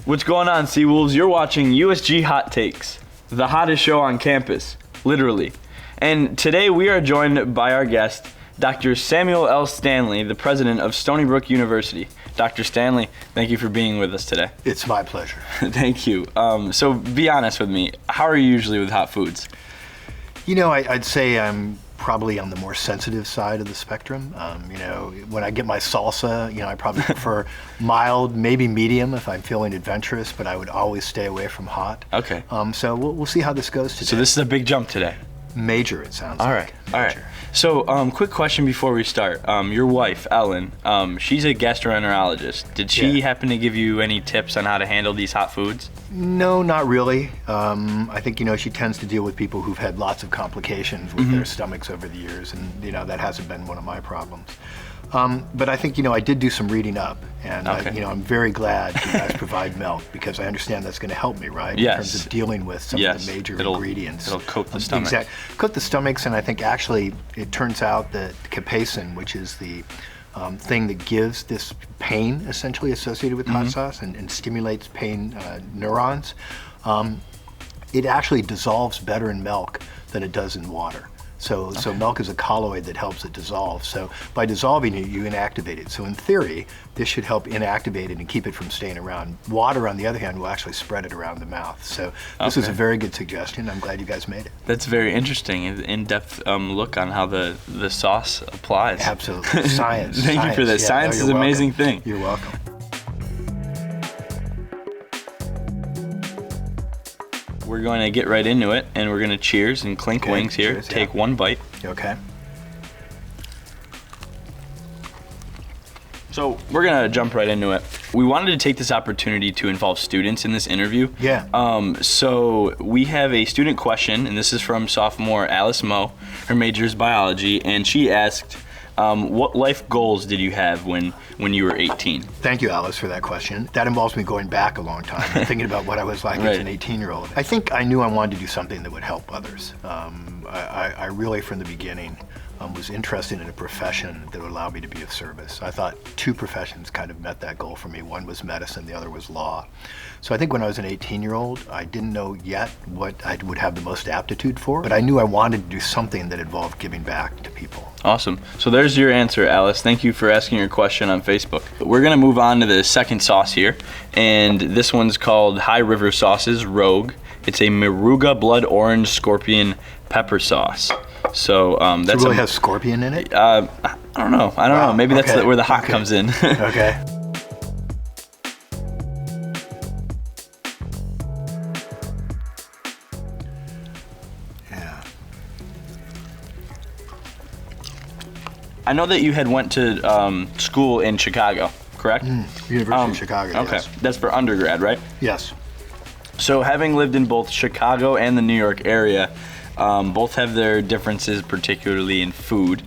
What's going on, Seawolves? You're watching USG Hot Takes, the hottest show on campus, literally. And today we are joined by our guest, Dr. Samuel L. Stanley, the president of Stony Brook University. Dr. Stanley, thank you for being with us today. It's my pleasure. Thank you. So be honest with me, how are you usually with hot foods? You know, I'd say I'm probably on the more sensitive side of the spectrum. When I get my salsa, I probably prefer mild, maybe medium if I'm feeling adventurous, but I would always stay away from hot. Okay. So we'll see how this goes today. So this is a big jump today. Major, it sounds all like. All right. So, quick question before we start. Your wife, Ellen, she's a gastroenterologist. Did she happen to give you any tips on how to handle these hot foods? No, not really. I think, she tends to deal with people who've had lots of complications with their stomachs over the years, and, that hasn't been one of my problems. But I think, I did do some reading up, and I'm very glad you guys provide milk, because I understand that's going to help me, right? Yes. In terms of dealing with some of the major ingredients. It'll coat the stomach. Exactly. Coat the stomachs, and I think actually it turns out that capsaicin, which is the thing that gives this pain essentially associated with hot sauce and stimulates pain neurons, it actually dissolves better in milk than it does in water. So milk is a colloid that helps it dissolve. So by dissolving it, you inactivate it. So in theory, this should help inactivate it and keep it from staying around. Water, on the other hand, will actually spread it around the mouth. So this is a very good suggestion. I'm glad you guys made it. That's very interesting, in-depth look on how the sauce applies. Absolutely. Science. Thank you for that. Yeah, Science is an amazing thing. You're welcome. We're going to get right into it, and we're going to cheers and clink wings here. Cheers, Take one bite. Okay. So we're going to jump right into it. We wanted to take this opportunity to involve students in this interview. Yeah. So we have a student question, and this is from sophomore Alice Moe. Her major is biology, and she asked, what life goals did you have when you were 18? Thank you, Alice, for that question. That involves me going back a long time and thinking about what I was like as an 18-year-old. I think I knew I wanted to do something that would help others. I really, from the beginning, was interested in a profession that would allow me to be of service. I thought two professions kind of met that goal for me. One was medicine, the other was law. So I think when I was an 18-year-old, I didn't know yet what I would have the most aptitude for, but I knew I wanted to do something that involved giving back to people. Awesome. So there's your answer, Alice. Thank you for asking your question on Facebook. We're going to move on to the second sauce here, and this one's called High River Sauces Rogue. It's a Moruga blood orange scorpion pepper sauce. So that's it really has scorpion in it? I don't know. Maybe that's where the hot comes in. Okay. I know that you had went to school in Chicago, correct? University of Chicago, okay. Yes. That's for undergrad, right? Yes. So having lived in both Chicago and the New York area, both have their differences, particularly in food.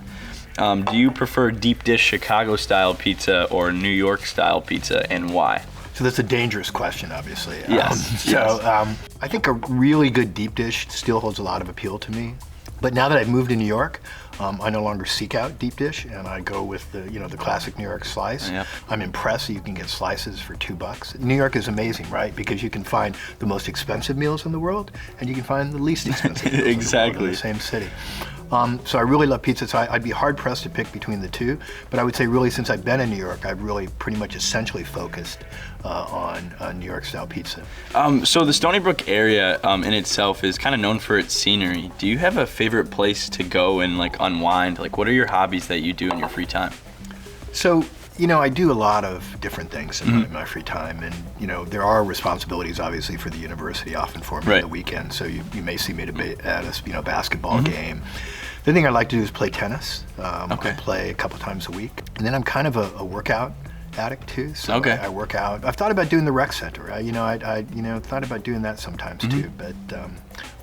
Do you prefer deep dish Chicago-style pizza or New York-style pizza, and why? So that's a dangerous question, obviously. Yes. I think a really good deep dish still holds a lot of appeal to me. But now that I've moved to New York, I no longer seek out deep dish, and I go with the classic New York slice. Yep. I'm impressed that you can get slices for $2. New York is amazing, right? Because you can find the most expensive meals in the world, and you can find the least expensive meals Exactly. in the same city. So I really love pizza, so I'd be hard pressed to pick between the two, but I would say really since I've been in New York, I've really pretty much essentially focused on New York style pizza. So the Stony Brook area in itself is kind of known for its scenery. Do you have a favorite place to go and unwind? What are your hobbies that you do in your free time? So, I do a lot of different things in my free time, and there are responsibilities obviously for the university often for me on the weekend. So you may see me at a basketball game. The thing I like to do is play tennis. I play a couple times a week, and then I'm kind of a workout addict too. So I work out. I've thought about doing the rec center. I thought about doing that sometimes too, but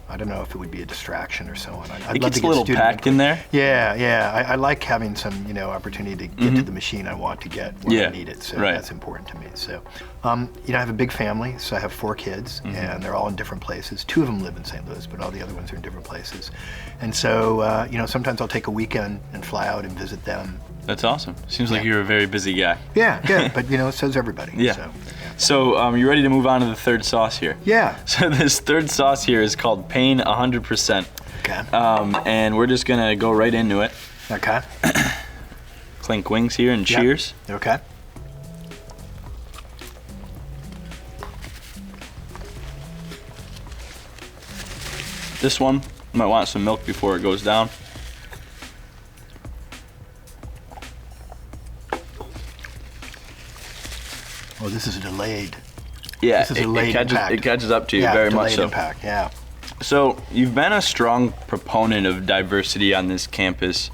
I don't know if it would be a distraction or so on. It gets a little packed in there. Yeah. I like having some, opportunity to get to the machine I want to get when I need it. So that's important to me. So, I have a big family. So I have 4 kids, and they're all in different places. 2 of them live in St. Louis, but all the other ones are in different places. And so, sometimes I'll take a weekend and fly out and visit them. That's awesome. Seems like you're a very busy guy. Yeah, but so's everybody. Yeah. So, So you ready to move on to the third sauce here? Yeah. So this third sauce here is called Pain 100%. Okay. And we're just gonna go right into it. Okay. Clink wings here and cheers. Okay. This one, you might want some milk before it goes down. Oh, this is a delayed. Yeah, This is a delayed impact. It catches up to you very much so. Delayed impact. Yeah. So you've been a strong proponent of diversity on this campus.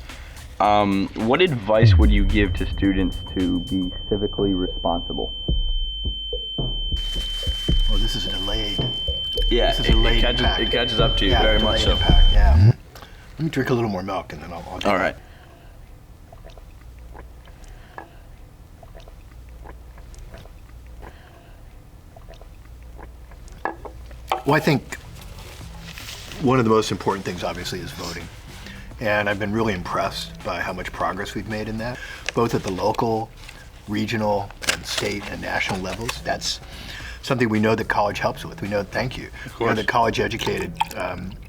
What advice would you give to students to be civically responsible? Oh, this is a delayed. Yeah, This is a delayed impact. it catches up to you Yeah, very much delayed so. impact. Yeah. Let me drink a little more milk and then I'll do All that. right. Well, I think one of the most important things, obviously, is voting. And I've been really impressed by how much progress we've made in that, both at the local, regional, and state and national levels. That's something we know that college helps with. We know, thank you. We know that college-educated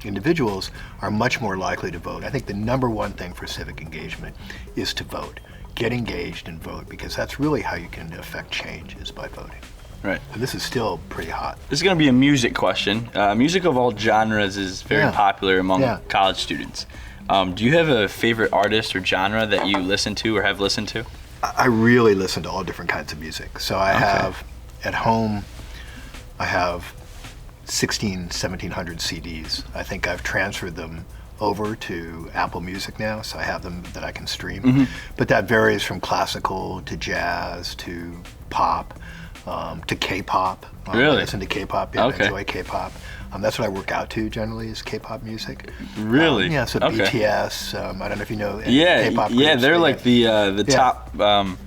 individuals are much more likely to vote. I think the number one thing for civic engagement is to vote. Get engaged and vote, because that's really how you can affect change, is by voting. Right. And this is still pretty hot. This is going to be a music question. Music of all genres is very popular among college students. Do you have a favorite artist or genre that you listen to or have listened to? I really listen to all different kinds of music. So I have, at home, I have 1,700 CDs. I think I've transferred them over to Apple Music now, so I have them that I can stream. But that varies from classical to jazz to pop. To K-pop. Really? I listen to K-pop. Yeah, I enjoy K-pop. That's what I work out to generally, is K-pop music. Really? Yeah, so BTS. I don't know if you know any K-pop groups. Yeah, they're like the top,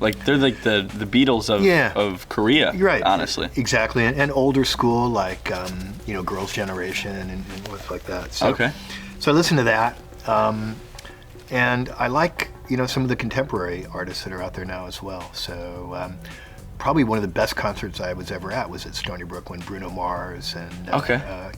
like they're like the Beatles of Korea. Right. Honestly. Exactly, and older school like Girls' Generation and stuff like that. So, so I listen to that, and I like some of the contemporary artists that are out there now as well. So. Probably one of the best concerts I was ever at was at Stony Brook when Bruno Mars and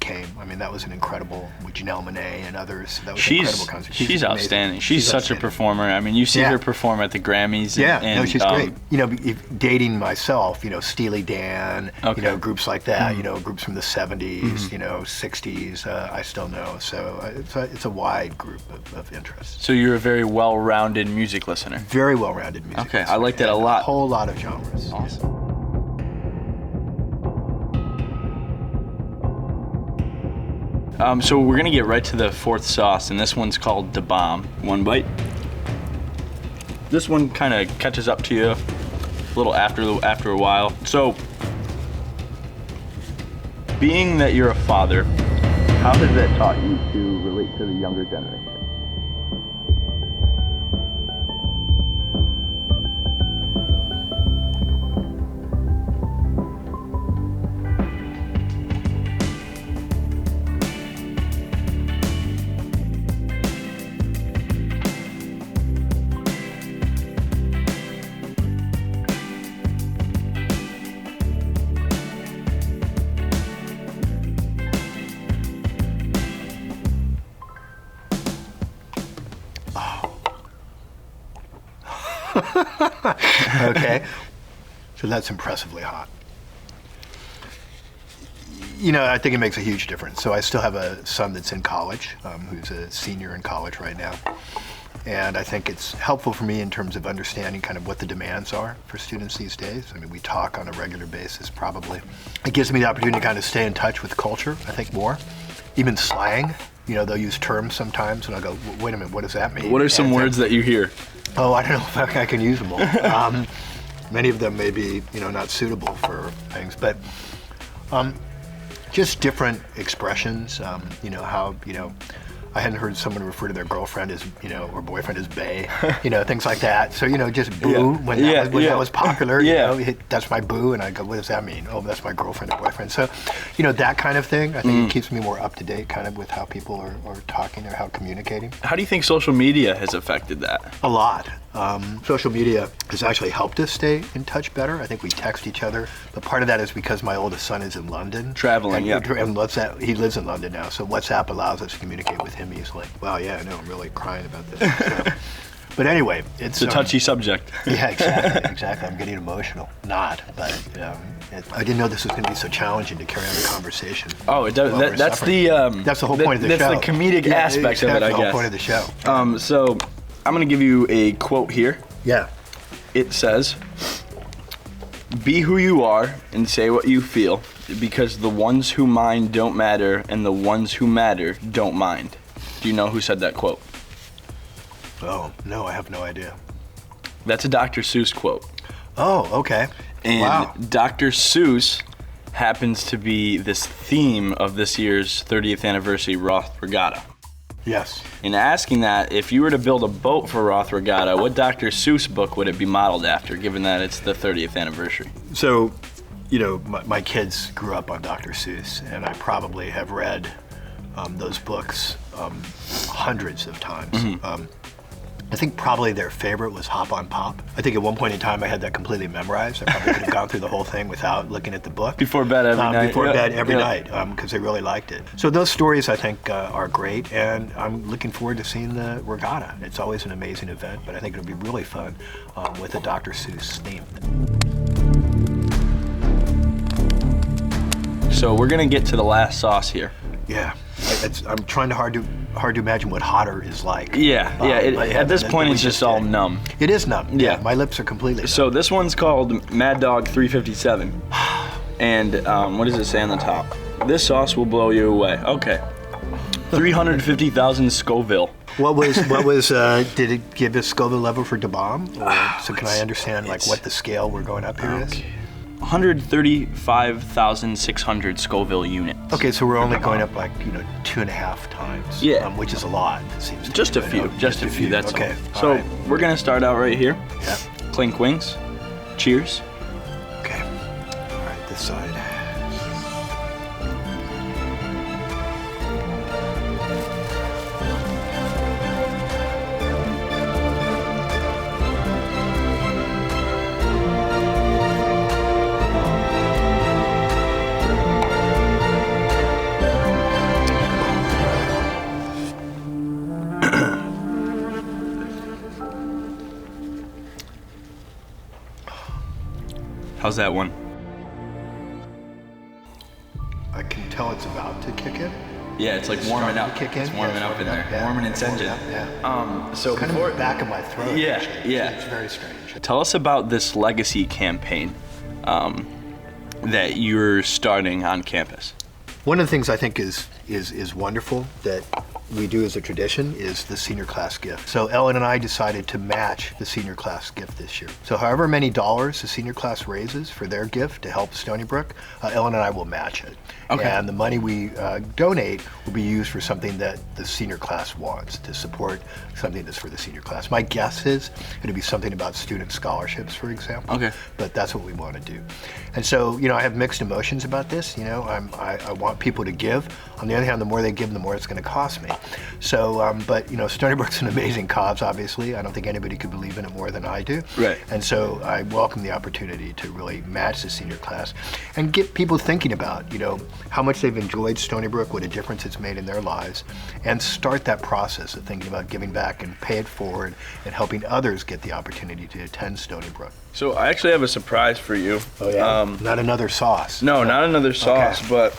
came. I mean, that was an incredible, with Janelle Monáe and others. That was an incredible concert. She's outstanding. She's such a performer. I mean, you see her perform at the Grammys. No, she's great. Dating myself, Steely Dan, groups like that, groups from the 70s, 60s, I still know. So it's a wide group of interests. So you're a very well-rounded music listener. Very well-rounded music listener. I like that a lot. A whole lot of genres. Awesome. So we're gonna get right to the fourth sauce, and this one's called Da Bomb. One bite. This one kind of catches up to you a little after a while. So, being that you're a father, how has that taught you to relate to the younger generation? Okay, so that's impressively hot. I think it makes a huge difference. So I still have a son that's in college, who's a senior in college right now. And I think it's helpful for me in terms of understanding kind of what the demands are for students these days. I mean, we talk on a regular basis probably. It gives me the opportunity to kind of stay in touch with culture, I think, more. Even slang. They'll use terms sometimes, and I'll go, wait a minute, what does that mean? What are some words that you hear? Oh, I don't know if I can use them all. Many of them may be, not suitable for things, but just different expressions. How, I hadn't heard someone refer to their girlfriend as, or boyfriend as bae, things like that. So, just boo when that was popular. That's my boo, and I go, what does that mean? Oh, that's my girlfriend or boyfriend. So, that kind of thing. I think it keeps me more up to date, kind of with how people are talking or how communicating. How do you think social media has affected that? A lot. Social media has actually helped us stay in touch better. I think we text each other, but part of that is because my oldest son is in London. Traveling, and he lives in London now, so WhatsApp allows us to communicate with him easily. Wow, yeah, I know, I'm really crying about this. So. But anyway, it's a touchy subject. Yeah, exactly. I'm getting emotional. Not, but I didn't know this was going to be so challenging to carry on the conversation. Oh, it does. That's the whole point of the show. That's the comedic aspect of it, I guess. That's the whole point of the show. So I'm going to give you a quote here. Yeah. It says, "Be who you are and say what you feel, because the ones who mind don't matter, and the ones who matter don't mind." Do you know who said that quote? Oh, no, I have no idea. That's a Dr. Seuss quote. Oh, okay. And wow. Dr. Seuss happens to be this theme of this year's 30th anniversary Roth Regatta. Yes. In asking that, if you were to build a boat for Roth Regatta, what Dr. Seuss book would it be modeled after, given that it's the 30th anniversary? So, my kids grew up on Dr. Seuss, and I probably have read those books hundreds of times. Mm-hmm. I think probably their favorite was Hop on Pop. I think at one point in time I had that completely memorized. I probably could have gone through the whole thing without looking at the book. Before bed every night. Before bed every night, because they really liked it. So those stories I think are great, and I'm looking forward to seeing the regatta. It's always an amazing event, but I think it'll be really fun with a Dr. Seuss theme. So we're gonna get to the last sauce here. Yeah. I'm trying hard to imagine what hotter is like. At this point, it's just all numb. It is numb. Yeah. My lips are completely numb. So this one's called Mad Dog 357, and what does it say on the top? This sauce will blow you away. Okay. 350,000 Scoville. What was? Did it give a Scoville level for Da Bomb? So can I understand what the scale we're going up here is? 135,600 Scoville units. Okay, so we're only going up 2.5 times. Yeah. Which is a lot, it seems to Just me. a few. Just a few. That's okay. all. So we're gonna start out right here. Yeah. Clink wings. Cheers. Okay. All right, this side. How's that one? I can tell it's about to kick in. Yeah, it's like warming up. Kick in. It's warming up in there. Yeah. Warming its engine. Yeah. So kind before, of back of my throat. Yeah, actually. yeah. It's very strange. Tell us about this legacy campaign that you're starting on campus. One of the things I think is wonderful that we do as a tradition is the senior class gift. So Ellen and I decided to match the senior class gift this year. So however many dollars the senior class raises for their gift to help Stony Brook, Ellen and I will match it. Okay. And the money we donate will be used for something that the senior class wants, to support something that's for the senior class. My guess is it'll be something about student scholarships, for example. Okay. But that's what we want to do. And so, I have mixed emotions about this. I want people to give. On the other hand, the more they give, the more it's going to cost me. So, but Stony Brook's an amazing cause, obviously. I don't think anybody could believe in it more than I do. Right. And so I welcome the opportunity to really match the senior class and get people thinking about, how much they've enjoyed Stony Brook, what a difference it's made in their lives, and start that process of thinking about giving back and pay it forward and helping others get the opportunity to attend Stony Brook. So I actually have a surprise for you. Oh, yeah? Not another sauce. No, not another sauce, Okay. but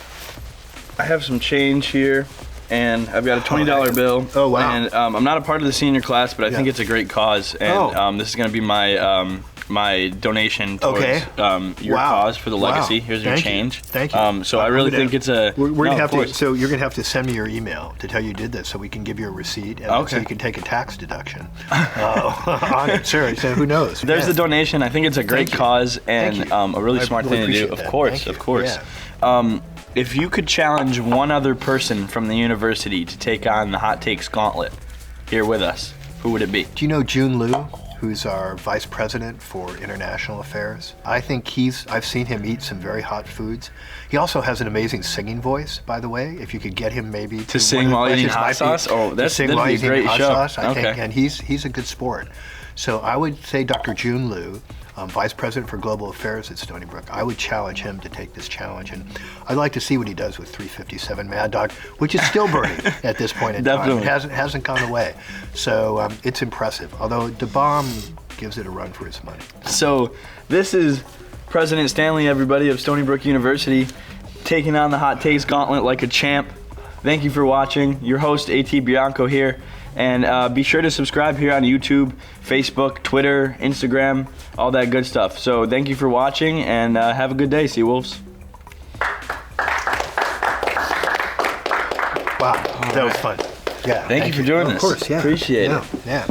I have some change here, and I've got a $20 bill. Oh, wow. And I'm not a part of the senior class, but I think Yeah. it's a great cause, and this is going to be my my donation towards your Wow. cause for the Wow. legacy. Here's your Thank you. change. Thank you. So I really think it's a. We're no, gonna have of to. course. So you're gonna have to send me your email to tell you did this, so we can give you a receipt, and Okay. so you can take a tax deduction on it. Sure. So who knows? There's the donation. I think it's a great Thank you. cause and Thank you. a really I smart really thing to do. appreciate Of that. course, Thank you. of course. Yeah. If you could challenge one other person from the university to take on the Hot Takes Gauntlet here with us, who would it be? Do you know June Liu, who's our vice president for international affairs? I think I've seen him eat some very hot foods. He also has an amazing singing voice, by the way. If you could get him maybe To sing while eating hot sauce? Oh, that'd be a great show. I think, Okay. and he's a good sport. So I would say Dr. Jun Liu, Vice President for Global Affairs at Stony Brook, I would challenge him to take this challenge. And I'd like to see what he does with 357 Mad Dog, which is still burning at this point in time. It hasn't gone away. So it's impressive, although DeBomb gives it a run for its money. So this is President Stanley, everybody, of Stony Brook University, taking on the Hot Takes Gauntlet like a champ. Thank you for watching. Your host, A.T. Bianco here. And be sure to subscribe here on YouTube, Facebook, Twitter, Instagram, all that good stuff. So thank you for watching, and have a good day, Seawolves. Wow, that was fun. Yeah. Thank you for doing this. Of course, yeah. Appreciate it. Yeah.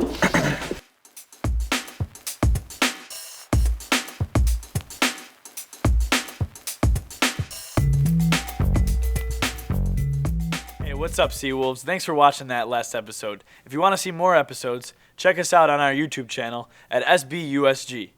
What's up, Seawolves? Thanks for watching that last episode. If you want to see more episodes, check us out on our YouTube channel at SB USG.